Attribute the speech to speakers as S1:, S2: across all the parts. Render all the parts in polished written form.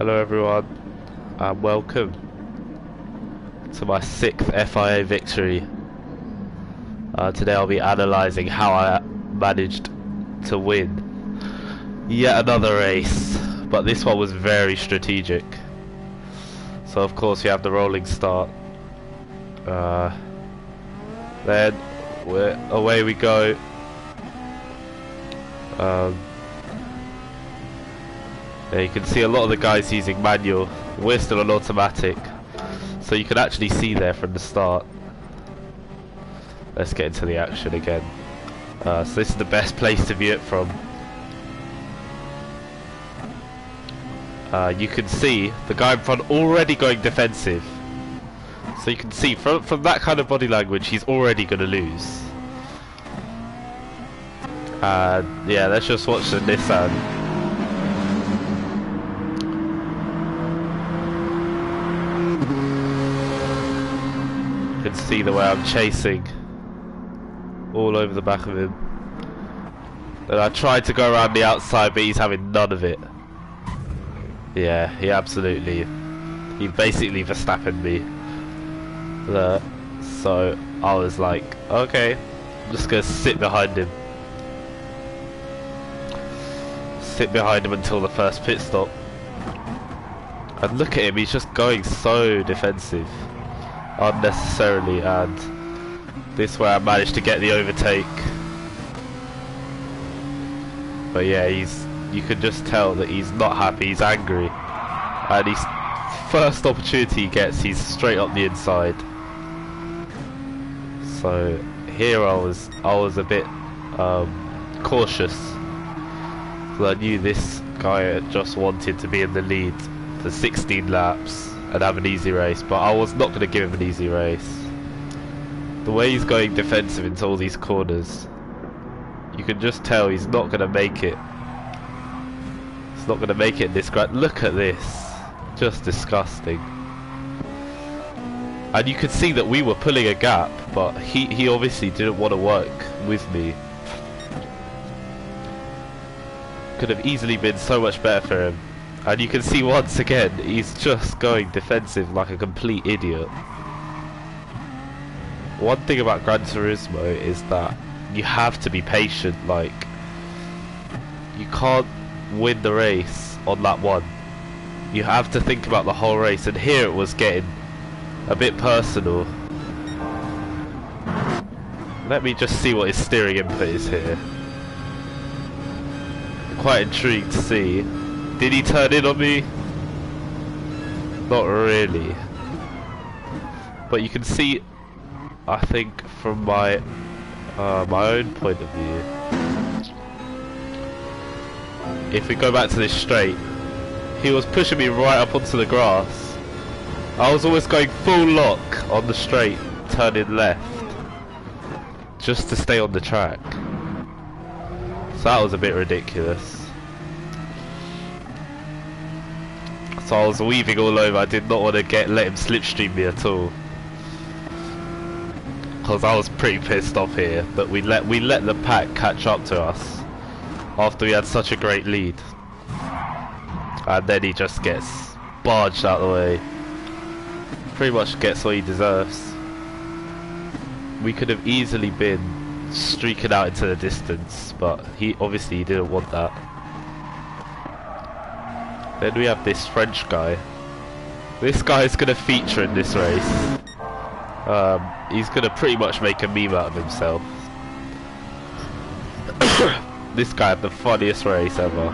S1: Hello everyone, and welcome to my 6th FIA victory. Today I'll be analysing how I managed to win yet another race, but this one was very strategic. So of course we have the rolling start, then away we go. Yeah, you can see a lot of the guys using manual. We're still on automatic, so you can actually see there from the start. Let's get into the action again. So this is the best place to view it from. You can see the guy in front already going defensive, so you can see from that kind of body language he's already going to lose. Yeah, let's just watch the Nissan. You can see the way I'm chasing all over the back of him. And I tried to go around the outside, but he's having none of it. Yeah, he basically Verstappen me. So I was like, okay, I'm just gonna sit behind him. Sit behind him until the first pit stop. And look at him, he's just going so defensive unnecessarily, and this way I managed to get the overtake. But yeah, you can just tell that he's not happy, he's angry, and his first opportunity he gets, he's straight up the inside. So here I was a bit cautious, because I knew this guy just wanted to be in the lead for 16 laps and have an easy race, but I was not going to give him an easy race. The way he's going defensive into all these corners, you can just tell he's not going to make it. He's not going to make it in this Gran. Look at this, just disgusting. And you could see that we were pulling a gap, but he obviously didn't want to work with me. Could have easily been so much better for him. And you can see once again, he's just going defensive like a complete idiot. One thing about Gran Turismo is that you have to be patient. Like, you can't win the race on lap 1. You have to think about the whole race, and here it was getting a bit personal. Let me just see what his steering input is here. I'm quite intrigued to see. Did he turn in on me? Not really. But you can see, I think, from my own point of view, if we go back to this straight, he was pushing me right up onto the grass. I was always going full lock on the straight, turning left, just to stay on the track. So that was a bit ridiculous. So I was weaving all over. I did not want to let him slipstream me at all, because I was pretty pissed off here that we let the pack catch up to us after we had such a great lead, and then he just gets barged out of the way. Pretty much gets what he deserves. We could have easily been streaking out into the distance, but he obviously didn't want that. Then we have this French guy. This guy is going to feature in this race. He's going to pretty much make a meme out of himself. This guy had the funniest race ever.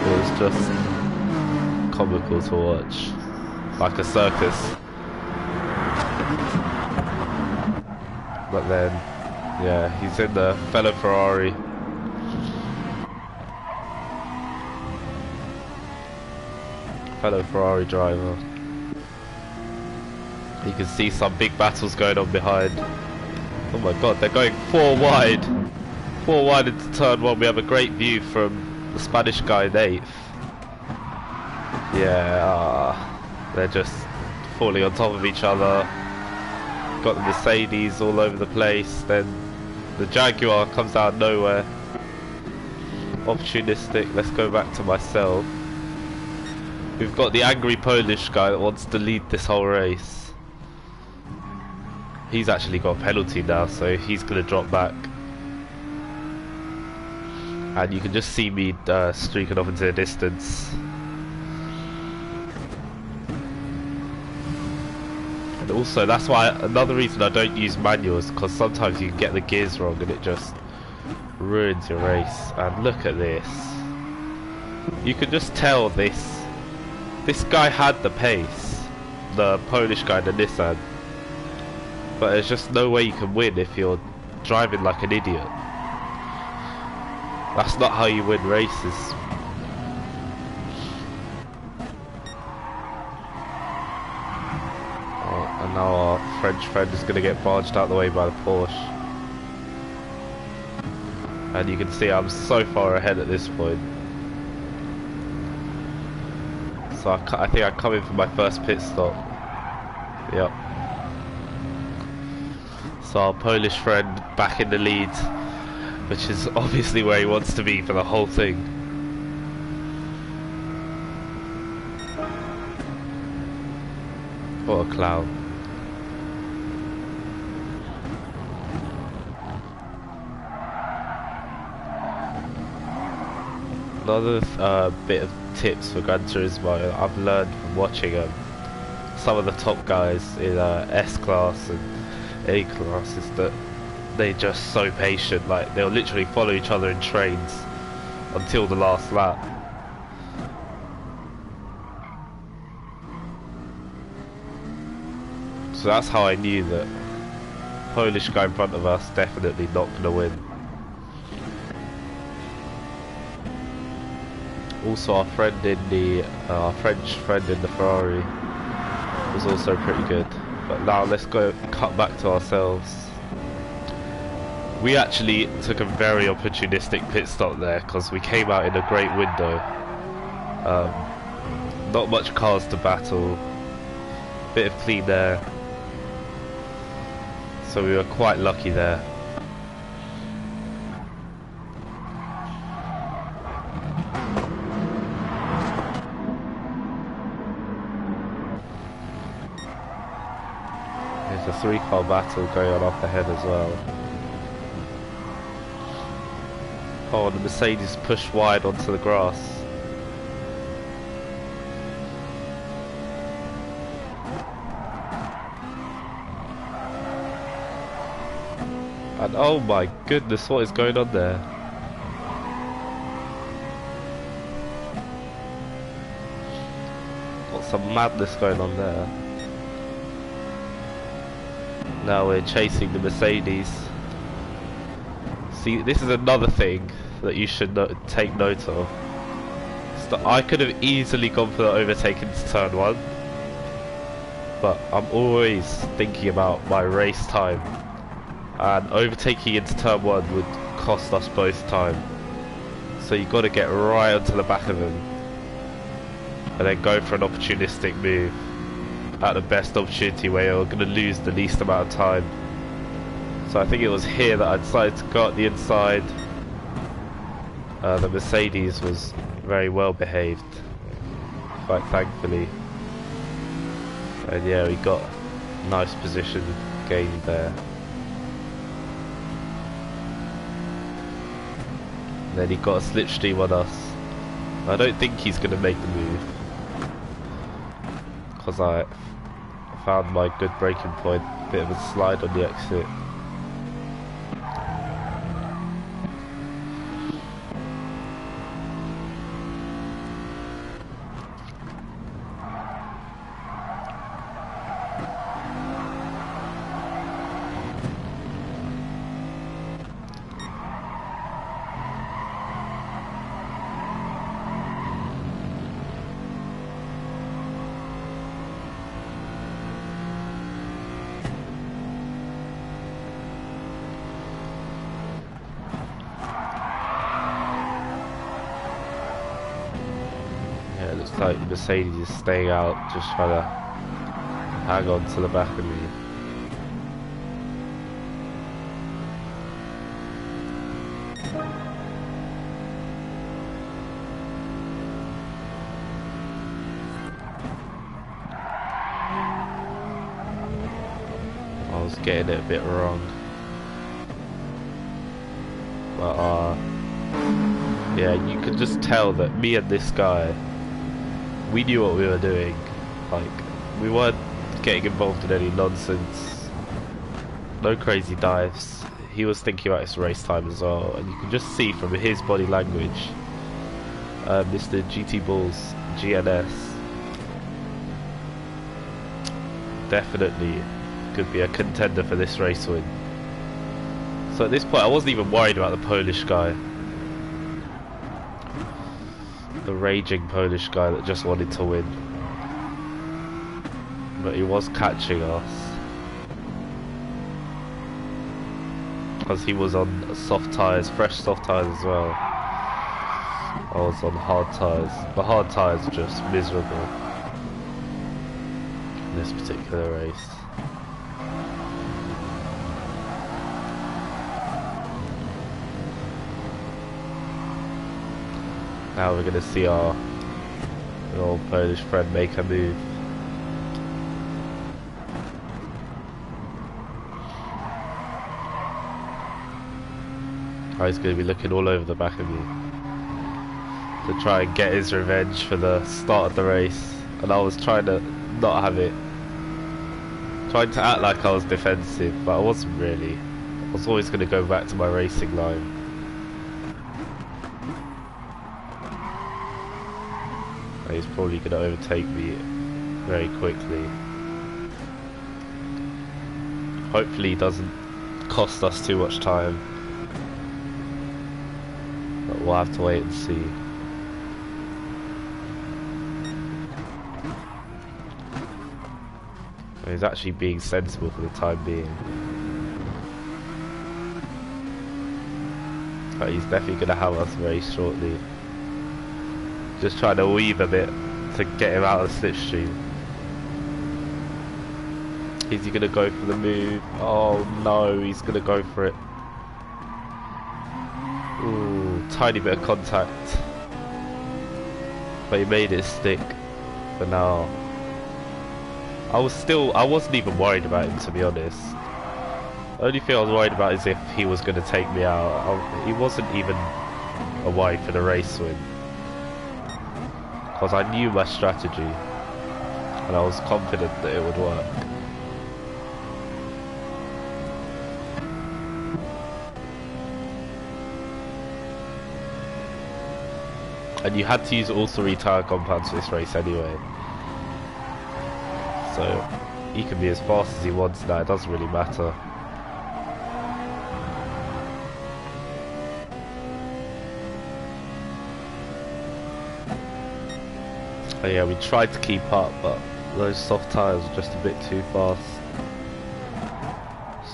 S1: It was just comical to watch, like a circus. But then, yeah, he's in the fellow Ferrari. Fellow Ferrari driver. You can see some big battles going on behind. Oh my god, they're going 4 wide. 4 wide into turn 1. We have a great view from the Spanish guy in 8th. Yeah, they're just falling on top of each other. Got the Mercedes all over the place. Then the Jaguar comes out of nowhere. Opportunistic. Let's go back to myself. We've got the angry Polish guy that wants to lead this whole race. He's actually got a penalty now, so he's going to drop back. And you can just see me streaking off into the distance. And also, that's why another reason I don't use manuals, because sometimes you can get the gears wrong and it just ruins your race. And look at this. You can just tell this guy had the pace, the Polish guy in the Nissan, but there's just no way you can win if you're driving like an idiot. That's not how you win races. And now our French friend is going to get barged out of the way by the Porsche. And you can see I'm so far ahead at this point. So I think I come in for my first pit stop. Yep. So our Polish friend back in the lead, which is obviously where he wants to be for the whole thing. What a clown. Another bit of tips for Gran Turismo I've learned from watching some of the top guys in S-Class and A-Class is that they're just so patient. Like, they'll literally follow each other in trains until the last lap. So that's how I knew that Polish guy in front of us definitely not going to win. Also, our friend in the French friend in the Ferrari was also pretty good. But now let's go cut back to ourselves. We actually took a very opportunistic pit stop there because we came out in a great window. Not much cars to battle, bit of clean air, so we were quite lucky there. There's a 3-car battle going on up ahead as well. Oh, the Mercedes pushed wide onto the grass. And oh my goodness, what is going on there? Got some madness going on there. Now we're chasing the Mercedes. See, this is another thing that you should take note of. So I could have easily gone for the overtake into turn 1, but I'm always thinking about my race time, and overtaking into turn 1 would cost us both time. So you got to get right onto the back of them and then go for an opportunistic move at the best opportunity where you're going to lose the least amount of time. So I think it was here that I decided to go up the inside. The Mercedes was very well behaved, quite thankfully. And yeah, we got nice position gained there. And then he got a slipstream on us. I don't think he's going to make the move, because I found my good braking point, bit of a slide on the exit. Looks like Mercedes is staying out, just trying to hang on to the back of me. was getting it a bit wrong. But yeah, you can just tell that me and this guy, we knew what we were doing. Like, we weren't getting involved in any nonsense. No crazy dives. He was thinking about his race time as well, and you can just see from his body language. Mr. GT Bulls GNS definitely could be a contender for this race win. So at this point I wasn't even worried about the Polish guy. The raging Polish guy that just wanted to win. But he was catching us. Because he was on soft tyres, fresh soft tyres as well. I was on hard tyres. The hard tyres are just miserable in this particular race. Now we're going to see our old Polish friend make a move. Oh, he's going to be looking all over the back of me to try and get his revenge for the start of the race, and I was trying to not have it, trying to act like I was defensive, but I wasn't really. I was always going to go back to my racing line. And he's probably going to overtake me very quickly. Hopefully he doesn't cost us too much time, but we'll have to wait and see. He's actually being sensible for the time being. But he's definitely going to have us very shortly. Just trying to weave a bit to get him out of the slipstream. Is he going to go for the move? Oh no, he's going to go for it. Ooh, tiny bit of contact. But he made it stick for now. I wasn't even worried about him, to be honest. The only thing I was worried about is if he was going to take me out. He wasn't even a worry for the race win. Because I knew my strategy. And I was confident that it would work. And you had to use all 3 tyre compounds for this race anyway. So he can be as fast as he wants now, it doesn't really matter. Oh yeah, we tried to keep up, but those soft tyres are just a bit too fast.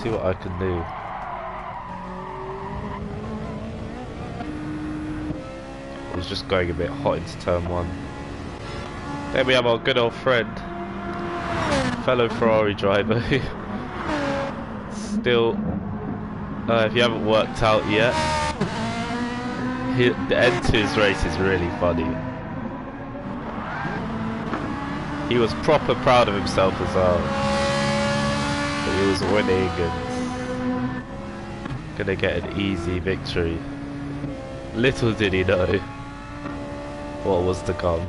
S1: See what I can do. I was just going a bit hot into turn 1. There we have our good old friend. Fellow Ferrari driver who still, if you haven't worked out yet, the end to his race is really funny. He was proper proud of himself as well, that he was winning and gonna get an easy victory. Little did he know what was to come.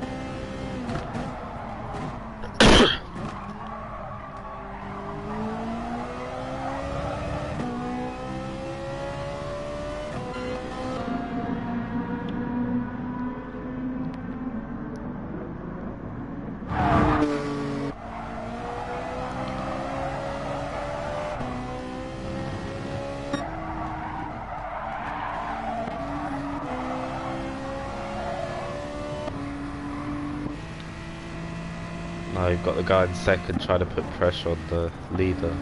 S1: Now you've got the guy in second trying to put pressure on the leader.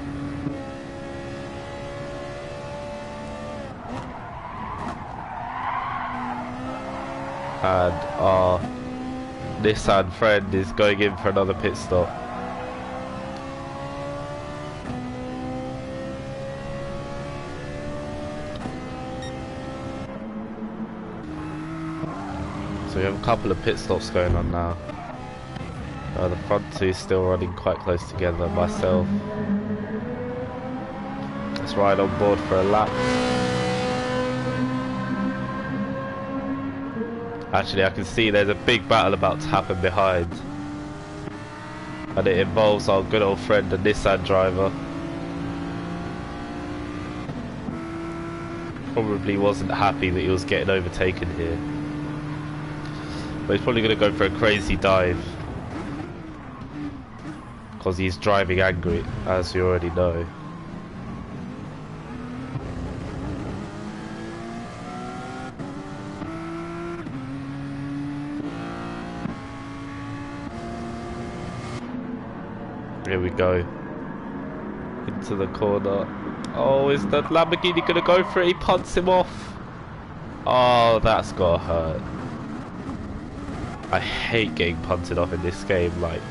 S1: And our Nissan friend is going in for another pit stop. So we have a couple of pit stops going on now. The front 2 still running quite close together. Myself let's ride on board for a lap. Actually, I can see there's a big battle about to happen behind. And it involves our good old friend, the Nissan driver. Probably wasn't happy that he was getting overtaken here. But he's probably going to go for a crazy dive. Because he's driving angry, as you already know. Here we go. Into the corner. Oh, is the Lamborghini gonna go for it? He punts him off. Oh, that's gotta hurt. I hate getting punted off in this game, like...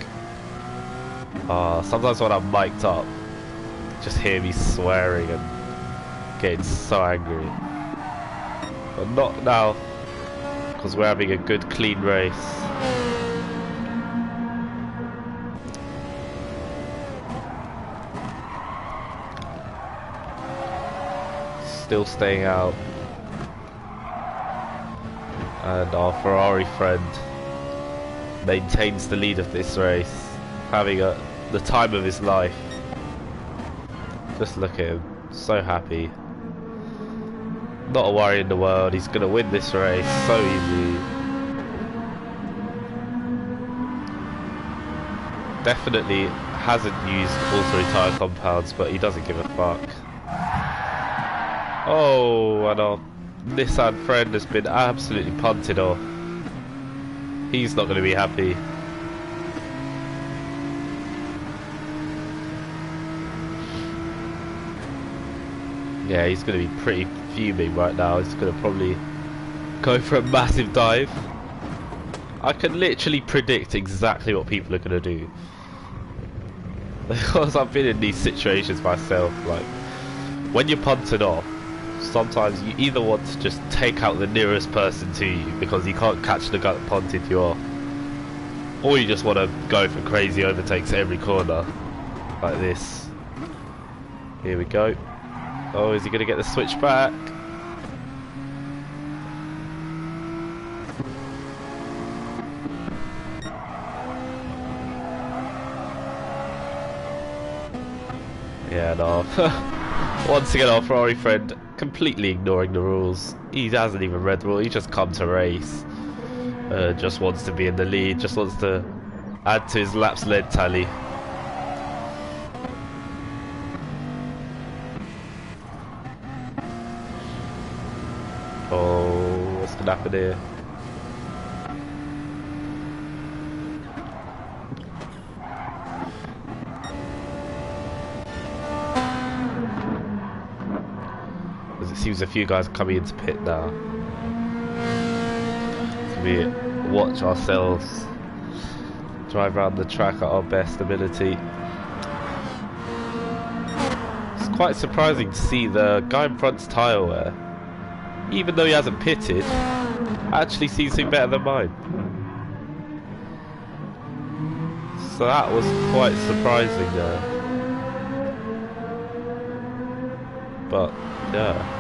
S1: sometimes when I'm mic'd up, just hear me swearing and getting so angry. But not now, because we're having a good clean race. Still staying out, and our Ferrari friend maintains the lead of this race, having the time of his life. Just look at him, so happy. Not a worry in the world, he's gonna win this race so easy. Definitely hasn't used auto tyre compounds, but he doesn't give a fuck. Oh, and our Nissan friend has been absolutely punted off. He's not going to be happy. Yeah, he's going to be pretty fuming right now. He's going to probably go for a massive dive. I can literally predict exactly what people are going to do. Because I've been in these situations myself. Like, when you're punted off, sometimes you either want to just take out the nearest person to you because you can't catch the guy that punted you off, or you just want to go for crazy overtakes every corner like this. Here we go. Oh, is he going to get the switch back? Yeah, no. Once again, our Ferrari friend completely ignoring the rules. He hasn't even read the rule, he just come to race. Just wants to be in the lead, just wants to add to his laps led tally. Oh, what's gonna happen here? It seems a few guys coming into pit now. So we watch ourselves drive around the track at our best ability. It's quite surprising to see the guy in front's tyre wear, even though he hasn't pitted, actually seems to be better than mine. So that was quite surprising there. But yeah.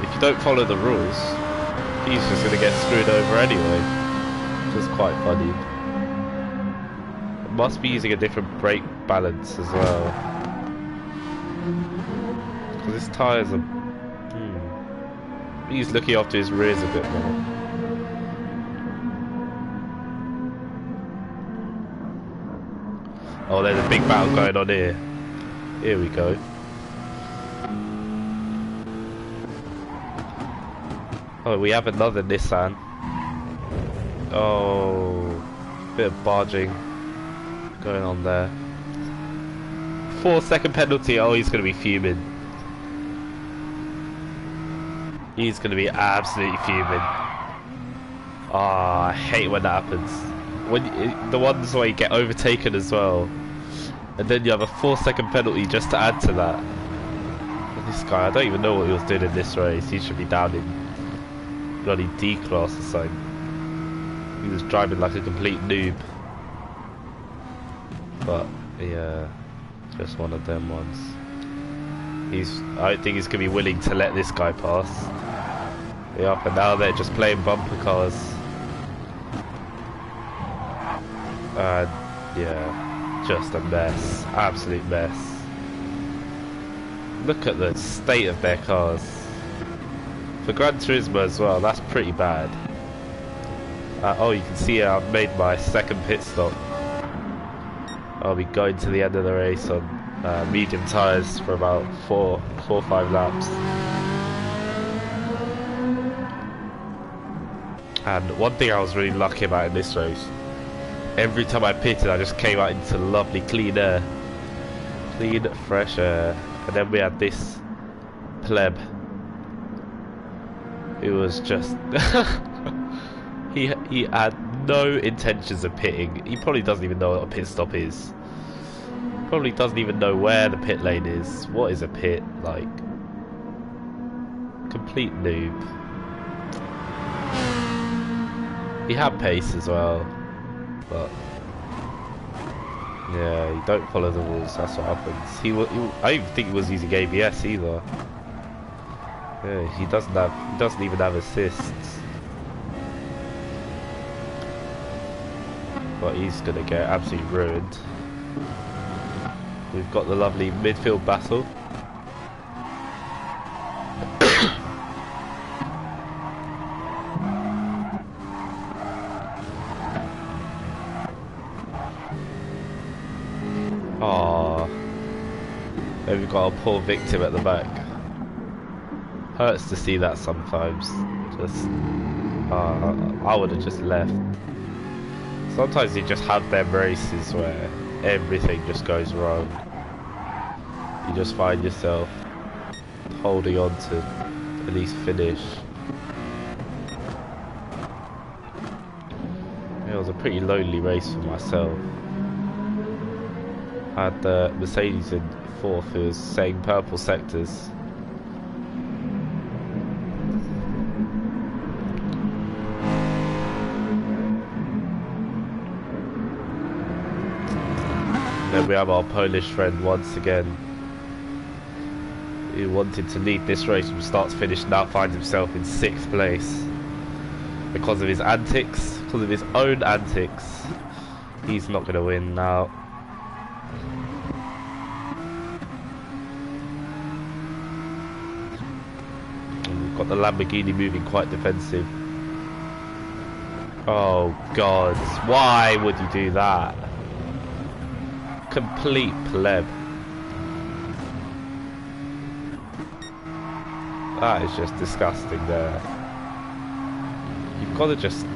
S1: If you don't follow the rules, he's just going to get screwed over anyway, which is quite funny. Must be using a different brake balance as well, because his tyres are... He's looking after his rears a bit more. Oh, there's a big battle going on here. Here we go. Oh, we have another Nissan. Oh, bit of barging going on there. 4-second penalty. Oh, he's going to be fuming. He's going to be absolutely fuming. Ah, I hate when that happens. When the ones where you get overtaken as well, and then you have a 4-second penalty just to add to that. And this guy, I don't even know what he was doing in this race. He should be down in bloody D class or something. He was driving like a complete noob. But yeah, just one of them ones. I don't think he's gonna be willing to let this guy pass. Yep, and now they're just playing bumper cars. And yeah, just a mess, absolute mess. Look at the state of their cars. For Gran Turismo as well, that's pretty bad. Oh, you can see I've made my second pit stop. I'll be going to the end of the race on medium tyres for about 4 or 5 laps. And one thing I was really lucky about in this race, every time I pitted I just came out into lovely clean air. Clean, fresh air. And then we had this pleb. It was just... he had no intentions of pitting. He probably doesn't even know what a pit stop is. Probably doesn't even know where the pit lane is. What is a pit? Like, complete noob. He had pace as well, but yeah, you don't follow the rules. That's what happens. I don't think he was using ABS either. Yeah, he doesn't even have assists. But he's gonna get absolutely ruined. We've got the lovely midfield battle. Ah, and we've got a poor victim at the back. Hurts to see that sometimes. Just, I would have just left. Sometimes you just have them races where everything just goes wrong. You just find yourself holding on to at least finish. It was a pretty lonely race for myself. I had the Mercedes in 4th, who was saying purple sectors. Then we have our Polish friend once again, who wanted to lead this race from start to finish, now finds himself in 6th place. Because of his antics, because of his own antics, he's not going to win now. And we've got the Lamborghini moving quite defensive. Oh God, why would you do that? Complete pleb. That is just disgusting there. You've got to just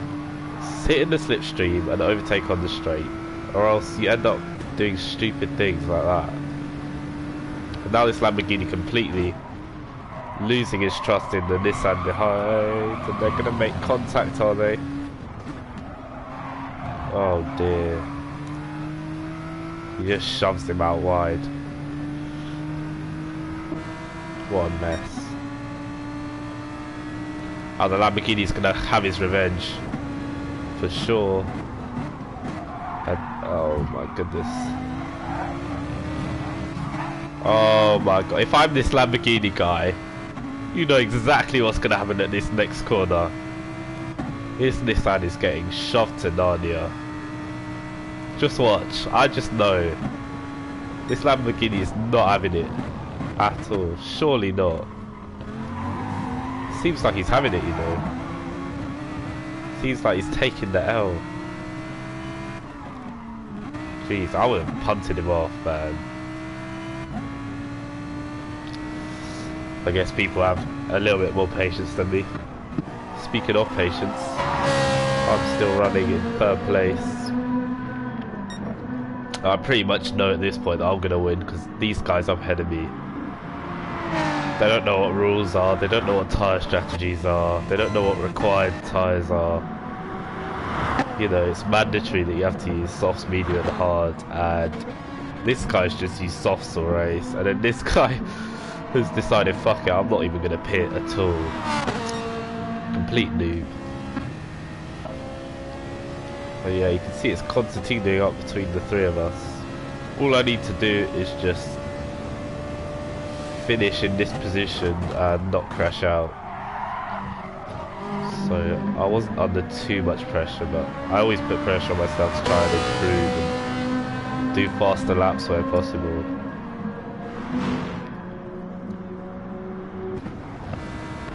S1: sit in the slipstream and overtake on the straight, or else you end up doing stupid things like that. And now this Lamborghini completely losing his trust in the Nissan behind, and they're going to make contact, are they? Oh dear. He just shoves him out wide. What a mess. Oh, the Lamborghini's gonna have his revenge. For sure. And, oh my goodness. Oh my god. If I'm this Lamborghini guy, you know exactly what's gonna happen at this next corner. This Nissan is getting shoved to Narnia. Just watch, I just know. This Lamborghini is not having it at all. Surely not. Seems like he's having it, you know. Seems like he's taking the L. Jeez, I would have punted him off, man. I guess people have a little bit more patience than me. Speaking of patience, I'm still running in 3rd place. I pretty much know at this point that I'm going to win, because these guys up ahead of me, they don't know what rules are, they don't know what tyre strategies are, they don't know what required tyres are. You know, it's mandatory that you have to use softs, medium and hard, and this guy's just used softs all race, and then this guy has decided, fuck it, I'm not even going to pit at all. Complete noob. But yeah, you can see it's continuing up between the 3 of us. All I need to do is just finish in this position and not crash out. So I wasn't under too much pressure, but I always put pressure on myself to try and improve and do faster laps where possible.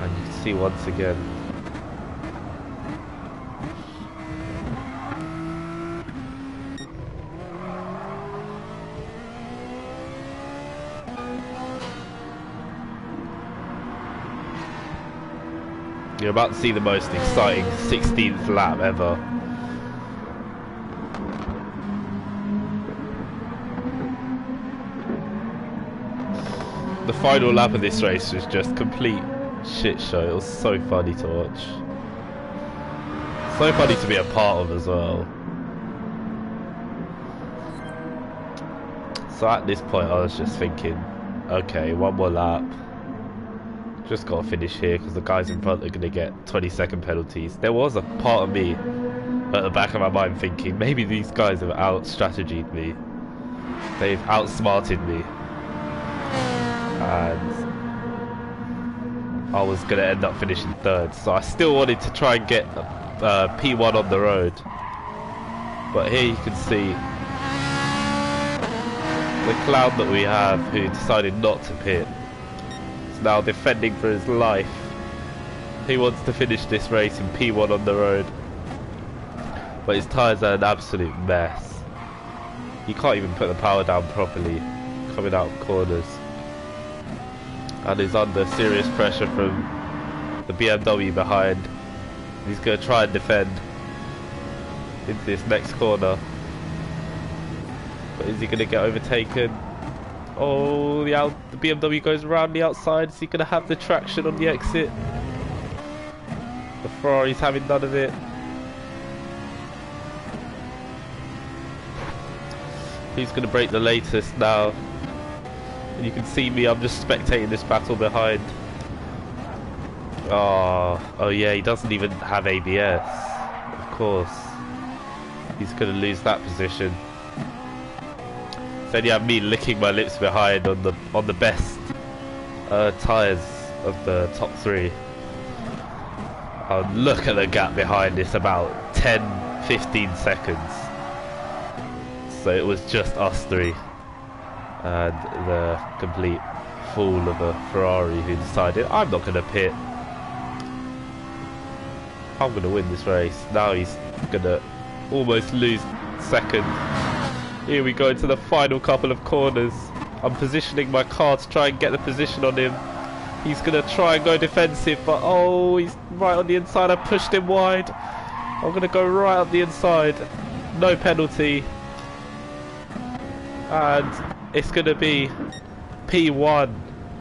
S1: And you can see once again, you're about to see the most exciting 16th lap ever. The final lap of this race was just complete shit show. It was so funny to watch. So funny to be a part of as well. So at this point I was just thinking, okay, one more lap. Just gotta finish here because the guys in front are gonna get 20-second penalties. There was a part of me at the back of my mind thinking maybe these guys have out-strategied me. They've outsmarted me. And I was gonna end up finishing third. So I still wanted to try and get P1 on the road. But here you can see the clown that we have who decided not to pit. Now defending for his life. He wants to finish this race in P1 on the road, but his tyres are an absolute mess. He can't even put the power down properly coming out of corners, and he's under serious pressure from the BMW behind. He's going to try and defend into this next corner, but is he going to get overtaken? Oh, the BMW goes around the outside. Is he going to have the traction on the exit? The Ferrari's having none of it. Who's going to break the latest now? And you can see me, I'm just spectating this battle behind. Oh yeah, he doesn't even have ABS. Of course. He's going to lose that position. Then you have me licking my lips behind on the best tyres of the top three. Look at the gap behind, it's about 10-15 seconds. So it was just us three and the complete fool of a Ferrari who decided, I'm not going to pit, I'm going to win this race. Now he's going to almost lose second. Here we go into the final couple of corners. I'm positioning my car to try and get the position on him. He's going to try and go defensive, but oh, he's right on the inside. I pushed him wide. I'm going to go right up the inside. No penalty. And it's going to be P1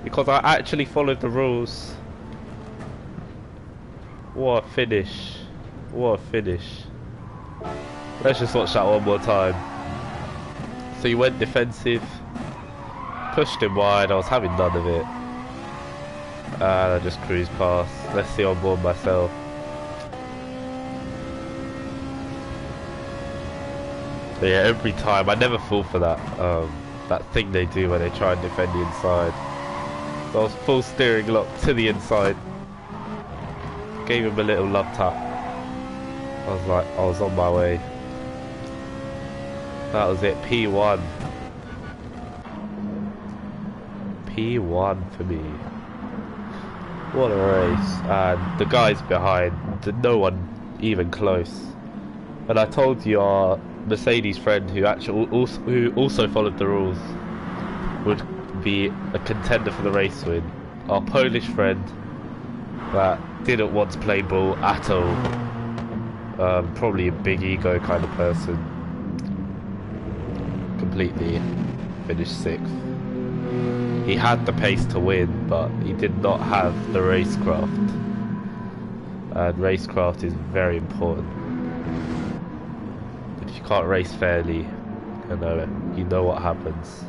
S1: because I actually followed the rules. What a finish. What a finish. Let's just watch that one more time. So he went defensive, pushed him wide, I was having none of it, and I just cruised past. Let's see on board myself. But yeah, every time, I never fall for that that thing they do when they try and defend the inside. So I was full steering lock to the inside, gave him a little love tap. I was like, I was on my way. That was it, P1. P1 for me. What a race. And the guys behind, no one even close. And I told you our Mercedes friend who also followed the rules would be a contender for the race win. Our Polish friend that didn't want to play ball at all. Probably a big ego kind of person. Completely finished 6th. He had the pace to win, but he did not have the racecraft. And racecraft is very important. If you can't race fairly, you know what happens.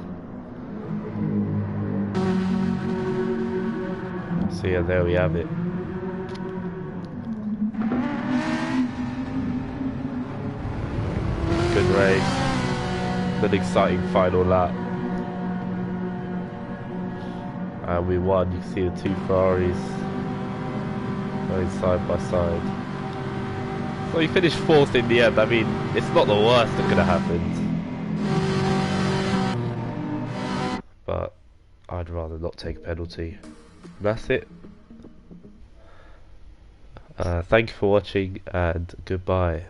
S1: So yeah, there we have it. Good race. An exciting final lap. and we won. You can see the two Ferraris going side by side. So we finished 4th in the end. I mean, it's not the worst that could have happened, but I'd rather not take a penalty. That's it. Thank you for watching, and goodbye.